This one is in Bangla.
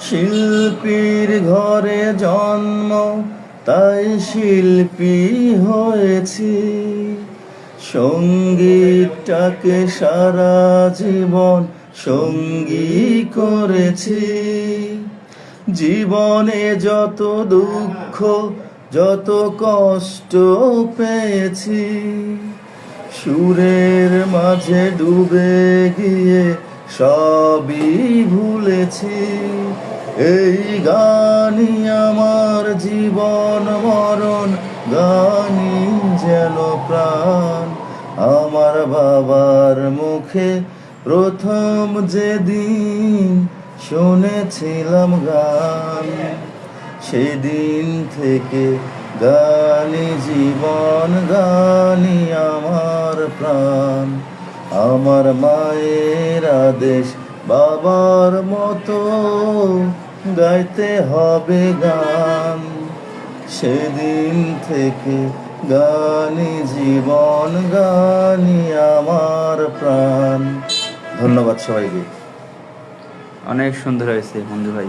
শিল্পীর ঘরে জন্ম, তাই শিল্পী হয়েছি। সঙ্গীতটাকে সারা জীবন সঙ্গী করেছি। জীবনে যত দুঃখ, যত কষ্ট পেয়েছি, সুরের মাঝে ডুবে গিয়ে সবই ভুলেছি। এই গানই আমার জীবন মরণ, গানই যেন প্রাণ। আমার বাবার মুখে প্রথম যেদিন শুনেছিলাম গান, সেদিন থেকে গানই জীবন, গানই আমার প্রাণ। আমার মায়ের আদেশ, বাবার মতো গাইতে হবে গান। সেদিন থেকে গানই জীবন, গানই আমার প্রাণ। ধন্যবাদ সবাইকে। অনেক সুন্দর হয়েছে মঞ্জু ভাই।